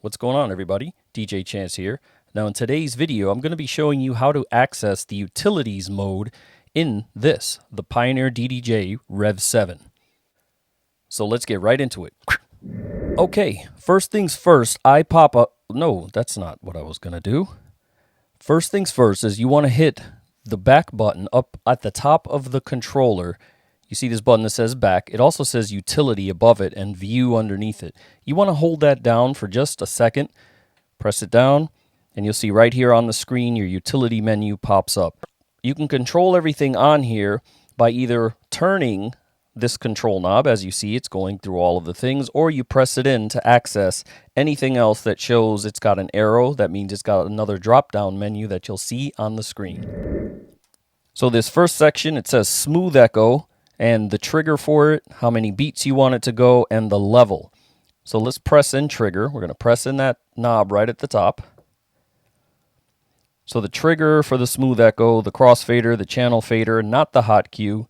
What's going on, everybody? DJChance here. Now in today's video, I'm going to be showing you how to access the utilities mode in the Pioneer DDJ-REV7. So let's get right into it. Okay, first things first, I pop up. No, that's not what I was going to do. First things first is you want to hit the back button up at the top of the controller. You see this button that says back. It also says utility above it and view underneath it. You want to hold that down for just a second. Press it down and you'll see right here on the screen your utility menu pops up. You can control everything on here by either turning this control knob, as you see it's going through all of the things, or you press it in to access anything else that shows it's got an arrow. That means it's got another drop down menu that you'll see on the screen. So this first section, it says smooth echo, and the trigger for it, how many beats you want it to go, and the level. So let's press in trigger. We're going to press in that knob right at the top. So the trigger for the smooth echo, the crossfader, the channel fader, not the hot cue,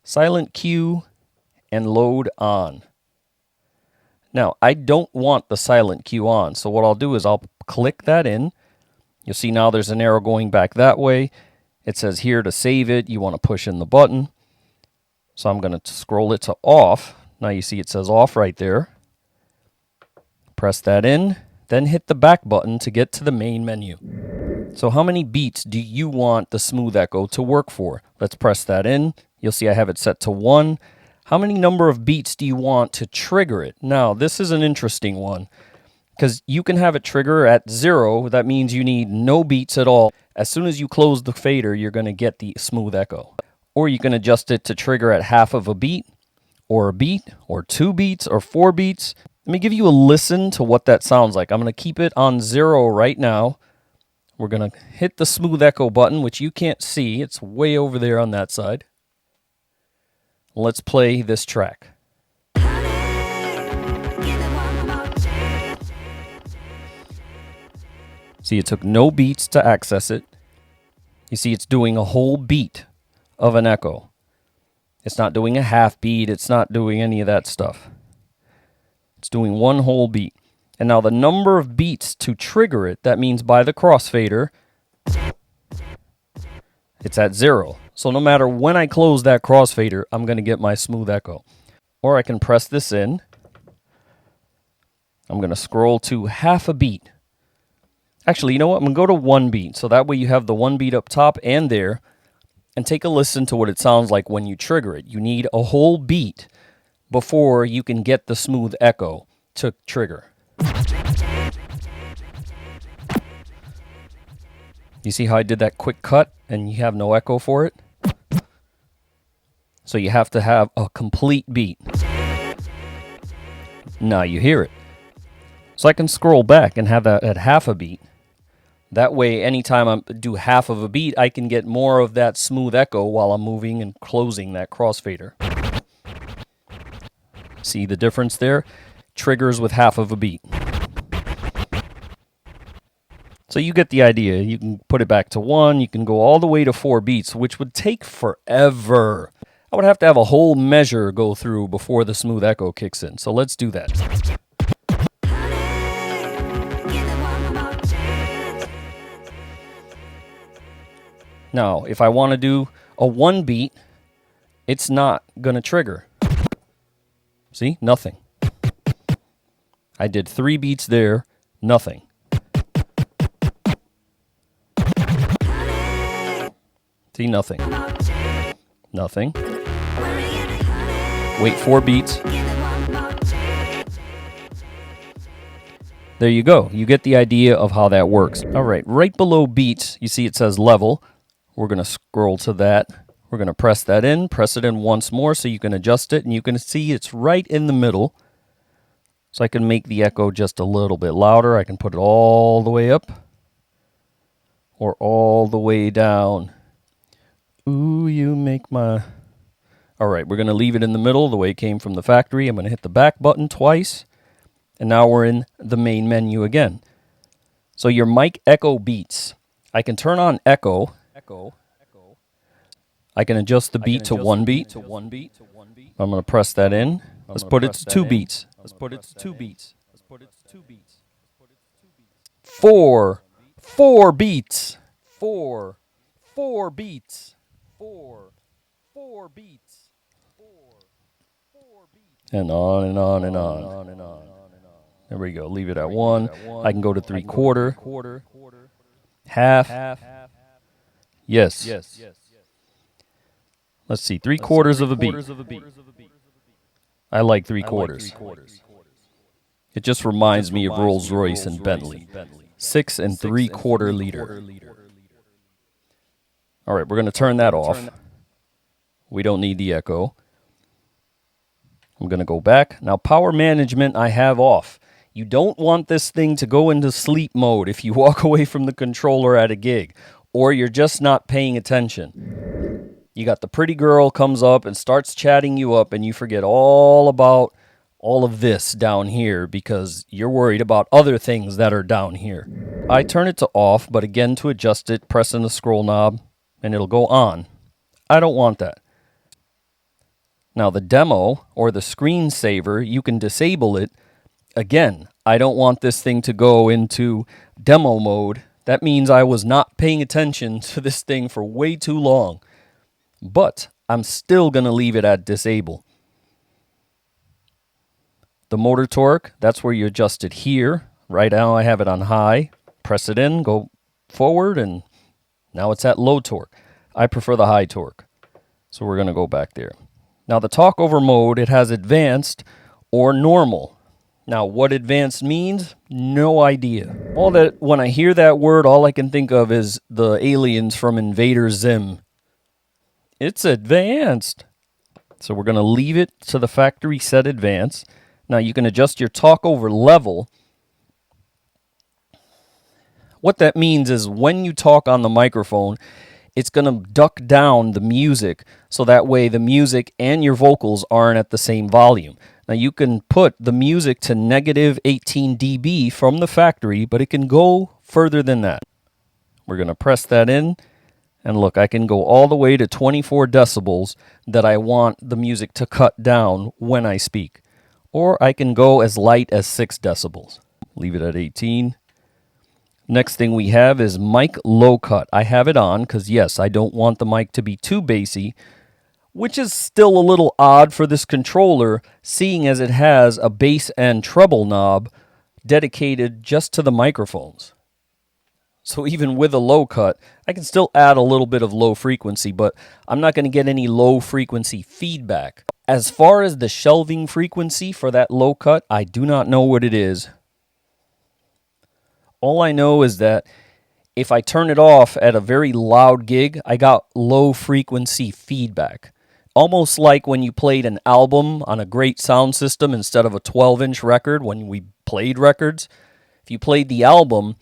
silent cue, and load on. Now, I don't want the silent cue on, so what I'll do is I'll click that in. You'll see now there's an arrow going back that way. It says here to save it, you want to push in the button. So I'm going to scroll it to off. Now you see it says off right there. Press that in, then hit the back button to get to the main menu. So how many beats do you want the smooth echo to work for? Let's press that in. You'll see I have it set to 1. How many number of beats do you want to trigger it? Now this is an interesting one because you can have it trigger at 0. That means you need no beats at all. As soon as you close the fader, you're going to get the smooth echo. Or you can adjust it to trigger at half of a beat, or 2 beats, or 4 beats. Let me give you a listen to what that sounds like. I'm going to keep it on 0 right now. We're going to hit the smooth echo button, which you can't see. It's way over there on that side. Let's play this track. See, it took no beats to access it. You see, it's doing a whole beat of an echo. It's not doing a half beat. It's not doing any of that stuff. It's doing one whole beat. And now the number of beats to trigger it, that means by the crossfader, it's at 0. So no matter when I close that crossfader, I'm going to get my smooth echo. Or I can press this in. I'm going to scroll to half a beat. Actually, you know what? I'm going to go to 1 beat. So that way you have the 1 beat up top and there. And take a listen to what it sounds like when you trigger it. You need a whole beat before you can get the smooth echo to trigger. You see how I did that quick cut and you have no echo for it? So you have to have a complete beat. Now you hear it. So I can scroll back and have that at half a beat. That way, anytime I do half of a beat, I can get more of that smooth echo while I'm moving and closing that crossfader. See the difference there? Triggers with half of a beat. So you get the idea. You can put it back to 1. You can go all the way to 4 beats, which would take forever. I would have to have a whole measure go through before the smooth echo kicks in. So let's do that. Now, if I want to do a 1 beat, it's not going to trigger. See? Nothing. I did 3 beats there, nothing. See? Nothing. Nothing. Wait 4 beats. There you go. You get the idea of how that works. All right, right below beats, you see it says level. We're going to scroll to that. We're going to press that in, press it in once more so you can adjust it, and you can see it's right in the middle. So I can make the echo just a little bit louder. I can put it all the way up or all the way down. Ooh, you make my... All right, we're going to leave it in the middle the way it came from the factory. I'm going to hit the back button twice, and now we're in the main menu again. So your mic echo beats. I can turn on echo. I can adjust the beat to 1 beat. I'm going to press that in. Let's put it to 2 beats. 4 beats. 4 beats. 4 beats. And on and on and on. There we go. Leave it at 1. I can go to 3/4, half. Yes. Let's see. 3/4 of a beat. I like 3/4. It just reminds me of Rolls-Royce and Bentley. 6 3/4 liter. All right, we're going to turn that off. We don't need the echo. I'm going to go back. Now, power management I have off. You don't want this thing to go into sleep mode if you walk away from the controller at a gig, or you're just not paying attention. You got the pretty girl comes up and starts chatting you up, and you forget all about all of this down here because you're worried about other things that are down here. I turn it to off, but again, to adjust it, pressing the scroll knob, and it'll go on. I don't want that. Now, the demo or the screensaver, you can disable it. Again, I don't want this thing to go into demo mode. That means I was not paying attention to this thing for way too long. But I'm still going to leave it at disable. The motor torque, that's where you adjust it here. Right now I have it on high. Press it in, go forward, and now it's at low torque. I prefer the high torque. So we're going to go back there. Now the talk over mode, it has advanced or normal. Now what advanced means, no idea. When I hear that word, all I can think of is the aliens from Invader Zim. It's advanced. So we're going to leave it to the factory set advanced. Now you can adjust your talk over level. What that means is when you talk on the microphone, it's going to duck down the music so that way the music and your vocals aren't at the same volume. Now you can put the music to negative 18 dB from the factory, but it can go further than that. We're going to press that in, and look, I can go all the way to 24 decibels that I want the music to cut down when I speak. Or I can go as light as 6 decibels. Leave it at 18. Next thing we have is mic low cut. I have it on because, yes, I don't want the mic to be too bassy, which is still a little odd for this controller, seeing as it has a bass and treble knob dedicated just to the microphones. So even with a low cut, I can still add a little bit of low frequency, but I'm not going to get any low frequency feedback. As far as the shelving frequency for that low cut, I do not know what it is. All I know is that if I turn it off at a very loud gig, I got low frequency feedback. Almost like when you played an album on a great sound system instead of a 12-inch record when we played records. If you played the album,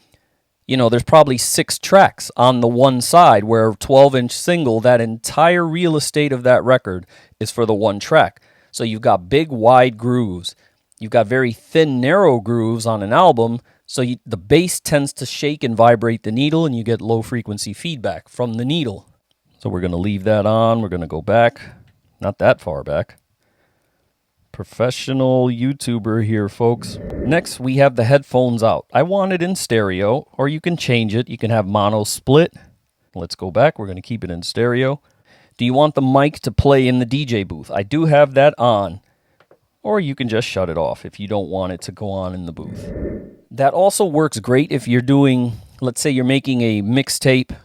you know, there's probably 6 tracks on the one side, where a 12-inch single, that entire real estate of that record is for the one track. So you've got big, wide grooves. You've got very thin, narrow grooves on an album, so the bass tends to shake and vibrate the needle, and you get low-frequency feedback from the needle. So we're going to leave that on. We're going to go back. Not that far back. Professional YouTuber here, folks. Next, we have the headphones out. I want it in stereo, or you can change it. You can have mono split. Let's go back. We're going to keep it in stereo. Do you want the mic to play in the DJ booth? I do have that on. Or you can just shut it off if you don't want it to go on in the booth. That also works great if you're doing, let's say you're making a mixtape.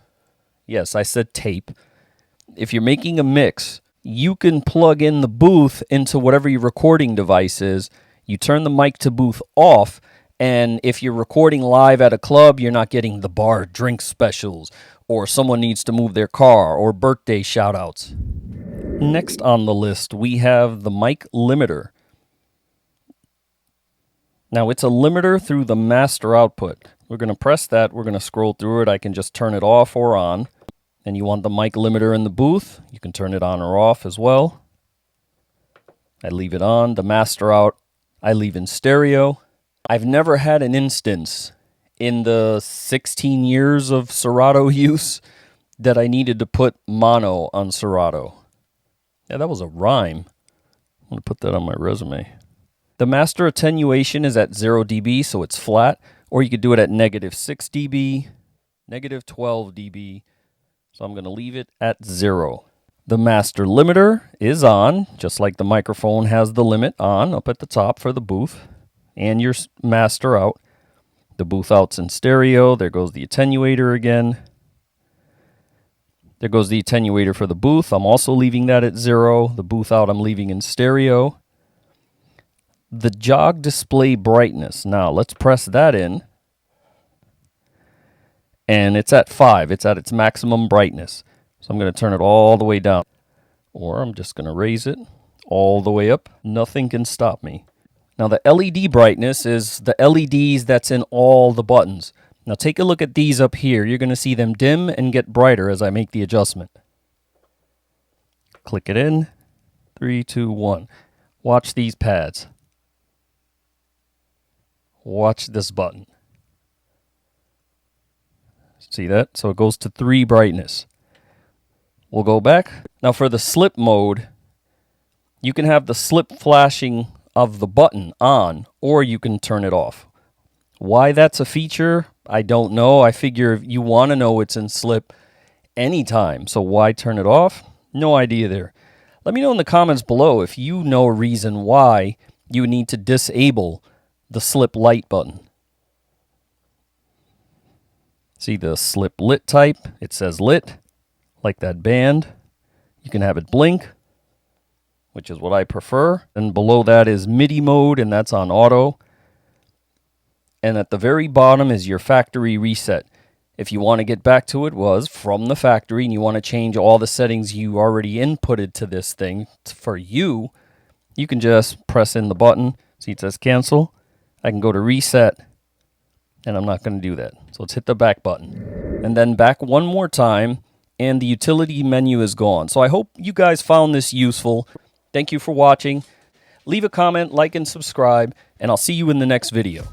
Yes, I said tape. If you're making a mix, you can plug in the booth into whatever your recording device is. You turn the mic to booth off, and if you're recording live at a club, you're not getting the bar drink specials, or someone needs to move their car, or birthday shout-outs. Next on the list, we have the mic limiter. Now, it's a limiter through the master output. We're going to press that. We're going to scroll through it. I can just turn it off or on. And you want the mic limiter in the booth, you can turn it on or off as well. I leave it on. The master out, I leave in stereo. I've never had an instance in the 16 years of Serato use that I needed to put mono on Serato. Yeah, that was a rhyme. I'm going to put that on my resume. The master attenuation is at 0 dB, so it's flat, or you could do it at -6 dB, -12 dB. So I'm going to leave it at 0. The master limiter is on, just like the microphone has the limit on up at the top for the booth and your master out. The booth out's in stereo. There goes the attenuator again. There goes the attenuator for the booth. I'm also leaving that at 0. The booth out I'm leaving in stereo. The jog display brightness. Now let's press that in. And it's at 5. It's at its maximum brightness. So I'm going to turn it all the way down. Or I'm just going to raise it all the way up. Nothing can stop me. Now the LED brightness is the LEDs that's in all the buttons. Now take a look at these up here. You're going to see them dim and get brighter as I make the adjustment. Click it in. 3, 2, 1. Watch these pads. Watch this button. See that? So it goes to 3 brightness. We'll go back. Now for the slip mode, you can have the slip flashing of the button on, or you can turn it off. Why that's a feature, I don't know. I figure if you want to know it's in slip anytime, so why turn it off? No idea there. Let me know in the comments below if you know a reason why you need to disable the slip light button. See the slip lit type? It says lit. Like that band. You can have it blink, which is what I prefer. And below that is MIDI mode, and that's on auto. And at the very bottom is your factory reset. If you want to get back to it was from the factory and you want to change all the settings you already inputted to this thing for you, you can just press in the button. See it says cancel. I can go to reset, and I'm not going to do that. So let's hit the back button. And then back one more time. And the utility menu is gone. So I hope you guys found this useful. Thank you for watching. Leave a comment, like, and subscribe, and I'll see you in the next video.